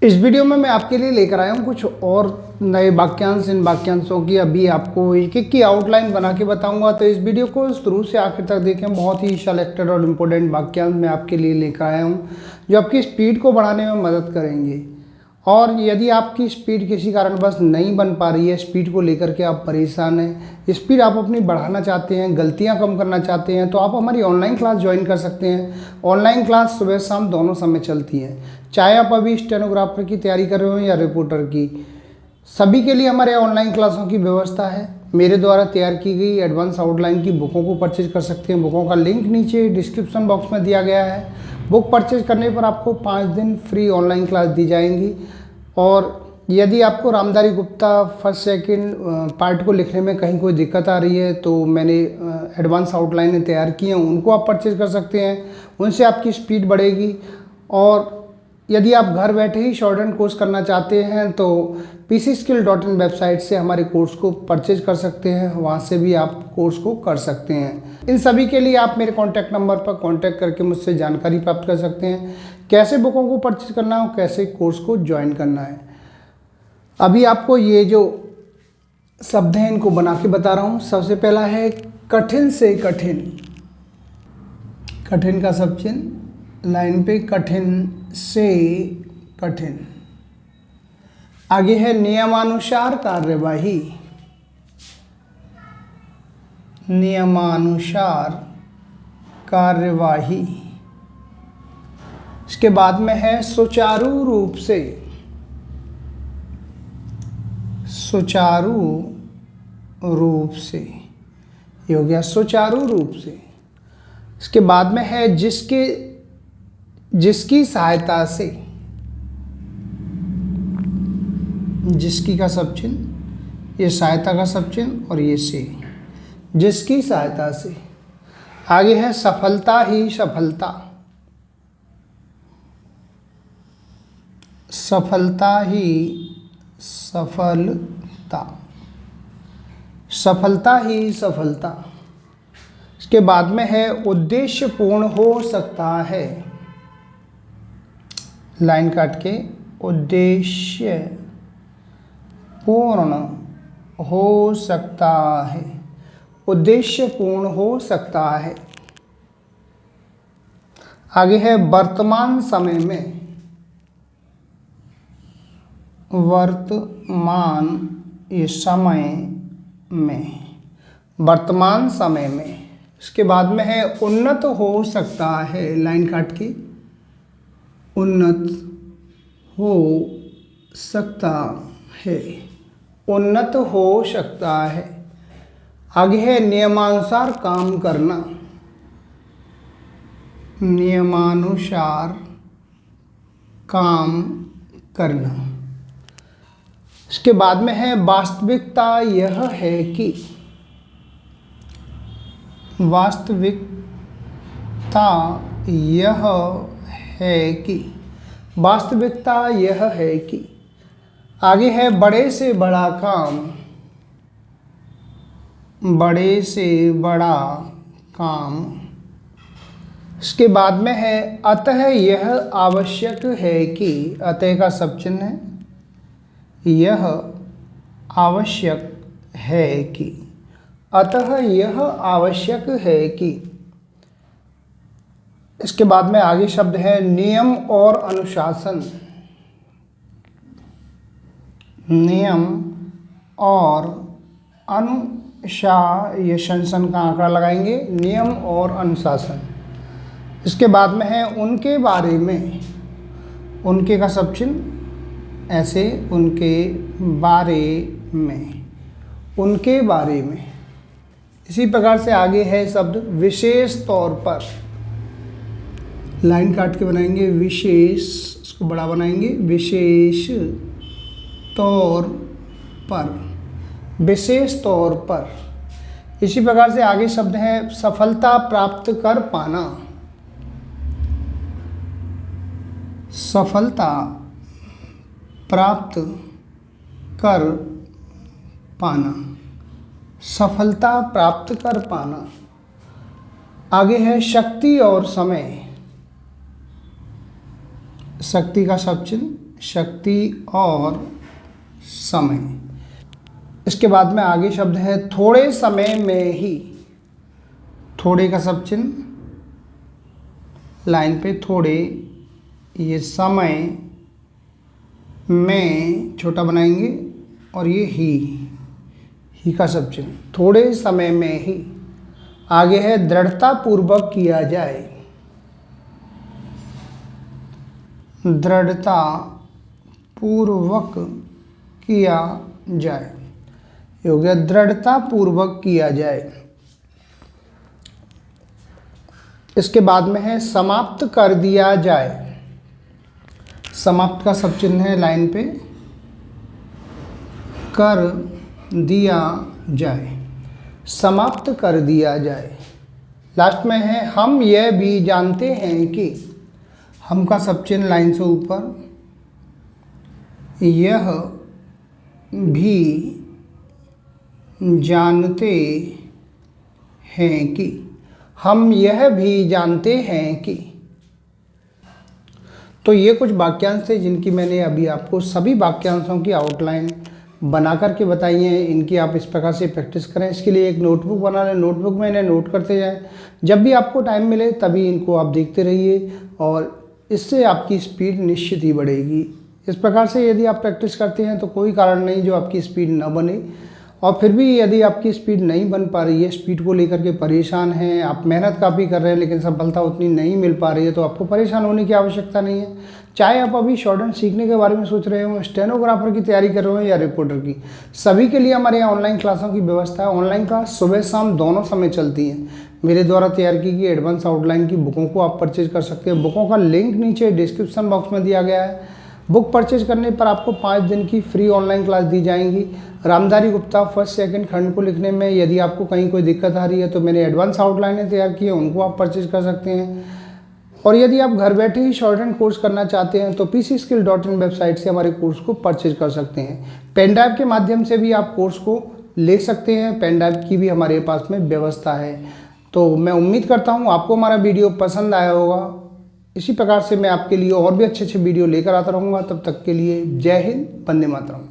इस वीडियो में मैं आपके लिए लेकर आया हूँ कुछ और नए वाक्यांश। इन वाक्यांशों की अभी आपको एक एक की आउटलाइन बना के बताऊंगा, तो इस वीडियो को शुरू से आखिर तक देखें। बहुत ही सिलेक्टेड और इम्पोर्टेंट वाक्यांश मैं आपके लिए लेकर आया हूँ जो आपकी स्पीड को बढ़ाने में मदद करेंगे। और यदि आपकी स्पीड किसी कारणवश नहीं बन पा रही है, स्पीड को लेकर के आप परेशान हैं, स्पीड आप अपनी बढ़ाना चाहते हैं, गलतियां कम करना चाहते हैं, तो आप हमारी ऑनलाइन क्लास ज्वाइन कर सकते हैं। ऑनलाइन क्लास सुबह शाम दोनों समय चलती है, चाहे आप अभी स्टेनोग्राफर की तैयारी कर रहे हो या रिपोर्टर की, सभी के लिए हमारे ऑनलाइन क्लासों की व्यवस्था है। मेरे द्वारा तैयार की गई एडवांस आउटलाइन की बुकों को परचेज कर सकते हैं। बुकों का लिंक नीचे डिस्क्रिप्शन बॉक्स में दिया गया है। बुक परचेज करने पर आपको 5 दिन फ्री ऑनलाइन क्लास दी जाएंगी। और यदि आपको Ramdhari Gupta first second part को लिखने में कहीं कोई दिक्कत आ रही है, तो मैंने एडवांस आउटलाइनें तैयार की हैं, उनको आप परचेज कर सकते हैं। उनसे आपकी स्पीड बढ़ेगी। और यदि आप घर बैठे ही शॉर्ट हैंड कोर्स करना चाहते हैं तो pcskill.in वेबसाइट से हमारे कोर्स को परचेज कर सकते हैं, वहाँ से भी आप कोर्स को कर सकते हैं। इन सभी के लिए आप मेरे कॉन्टैक्ट नंबर पर कॉन्टैक्ट करके मुझसे जानकारी प्राप्त कर सकते हैं, कैसे बुकों को परचेज करना है, कैसे कोर्स को ज्वाइन करना है। अभी आपको ये जो शब्द हैं इनको बना के बता रहा हूँ। सबसे पहला है कठिन से कठिन। कठिन का सब चिन्ह लाइन पे, कठिन से कठिन। आगे है नियमानुसार कार्यवाही। नियमानुसार कार्यवाही। इसके बाद में है सुचारू रूप से। सुचारू रूप से, ये हो गया सुचारू रूप से। इसके बाद में है जिसकी सहायता से। जिसकी का सब चिन्ह, ये सहायता का सब चिन्ह और ये से, जिसकी सहायता से। आगे है सफलता ही सफलता। सफलता ही सफलता। सफलता ही सफलता। इसके बाद में है उद्देश्य पूर्ण हो सकता है। लाइन काट के, उद्देश्य पूर्ण हो सकता है। उद्देश्य पूर्ण हो सकता है। आगे है वर्तमान समय में। वर्तमान ये समय में, वर्तमान समय में। इसके बाद में है उन्नत हो सकता है। लाइन काट के, उन्नत हो सकता है। उन्नत हो सकता है। आगे है नियमानुसार काम करना। नियमानुसार काम करना। इसके बाद में है वास्तविकता यह है कि। वास्तविकता यह है कि। वास्तविकता यह है कि। आगे है बड़े से बड़ा काम। बड़े से बड़ा काम। इसके बाद में है अतः यह आवश्यक है कि। अतः का सब चिन्ह है, यह आवश्यक है कि। अतः यह आवश्यक है कि। इसके बाद में आगे शब्द है नियम और अनुशासन। नियम और अनुशासन का आंकड़ा लगाएंगे, नियम और अनुशासन। इसके बाद में है उनके बारे में। उनके का सब चिन्ह ऐसे, उनके बारे में। उनके बारे में। इसी प्रकार से आगे है शब्द विशेष तौर पर। लाइन काट के बनाएंगे, विशेष, इसको बड़ा बनाएंगे, विशेष तौर पर। विशेष तौर पर। इसी प्रकार से आगे शब्द है सफलता प्राप्त कर पाना। सफलता प्राप्त कर पाना। सफलता प्राप्त कर पाना। आगे है शक्ति और समय। शक्ति का सब चिन्ह शक्ति और समय। इसके बाद में आगे शब्द है थोड़े समय में ही। थोड़े का सब चिन्ह लाइन पे थोड़े, ये समय में छोटा बनाएंगे और ये ही का सब चिन्ह, थोड़े समय में ही। आगे है दृढ़ता पूर्वक किया जाए। दृढ़ता पूर्वक किया जाए, ये हो गया दृढ़ता पूर्वक किया जाए। इसके बाद में है समाप्त कर दिया जाए। समाप्त का सब चिन्ह है लाइन पे, कर दिया जाए, समाप्त कर दिया जाए। लास्ट में है हम यह भी जानते हैं कि। हम का सब चिन्ह लाइन से ऊपर, यह भी जानते हैं कि। हम यह भी जानते हैं कि। तो ये कुछ वाक्यांश थे जिनकी मैंने अभी आपको सभी वाक्यांशों की आउटलाइन बना करके बताई हैं। इनकी आप इस प्रकार से प्रैक्टिस करें। इसके लिए एक नोटबुक बना लें, नोटबुक में इन्हें नोट करते जाएं। जब भी आपको टाइम मिले तभी इनको आप देखते रहिए और इससे आपकी स्पीड निश्चित ही बढ़ेगी। इस प्रकार से यदि आप प्रैक्टिस करते हैं तो कोई कारण नहीं जो आपकी स्पीड न बने। और फिर भी यदि आपकी स्पीड नहीं बन पा रही है, स्पीड को लेकर के परेशान हैं, आप मेहनत काफ़ी कर रहे हैं लेकिन सफलता उतनी नहीं मिल पा रही है, तो आपको परेशान होने की आवश्यकता नहीं है। चाहे आप अभी शॉर्टहैंड सीखने के बारे में सोच रहे हो, स्टेनोग्राफर की तैयारी कर रहे हो या रिपोर्टर की, सभी के लिए हमारे यहाँ ऑनलाइन क्लासों की व्यवस्था है। ऑनलाइन क्लास सुबह शाम दोनों समय चलती हैं। मेरे द्वारा तैयार की गई एडवांस आउटलाइन की बुकों को आप परचेज कर सकते हैं। बुकों का लिंक नीचे डिस्क्रिप्शन बॉक्स में दिया गया है। बुक परचेज करने पर आपको 5 दिन की फ्री ऑनलाइन क्लास दी जाएंगी। रामधारी गुप्ता फर्स्ट सेकंड खंड को लिखने में यदि आपको कहीं कोई दिक्कत आ रही है तो मैंने एडवांस आउटलाइनें तैयार की है, उनको आप परचेज कर सकते हैं। और यदि आप घर बैठे ही शॉर्टहैंड कोर्स करना चाहते हैं तो pcskill.in वेबसाइट से हमारे कोर्स को परचेज कर सकते हैं। पेन ड्राइव के माध्यम से भी आप कोर्स को ले सकते हैं, पेन ड्राइव की भी हमारे पास में व्यवस्था है। तो मैं उम्मीद करता हूँ आपको हमारा वीडियो पसंद आया होगा। इसी प्रकार से मैं आपके लिए और भी अच्छे अच्छे वीडियो लेकर आता रहूँगा। तब तक के लिए जय हिंद, वंदे मातरम।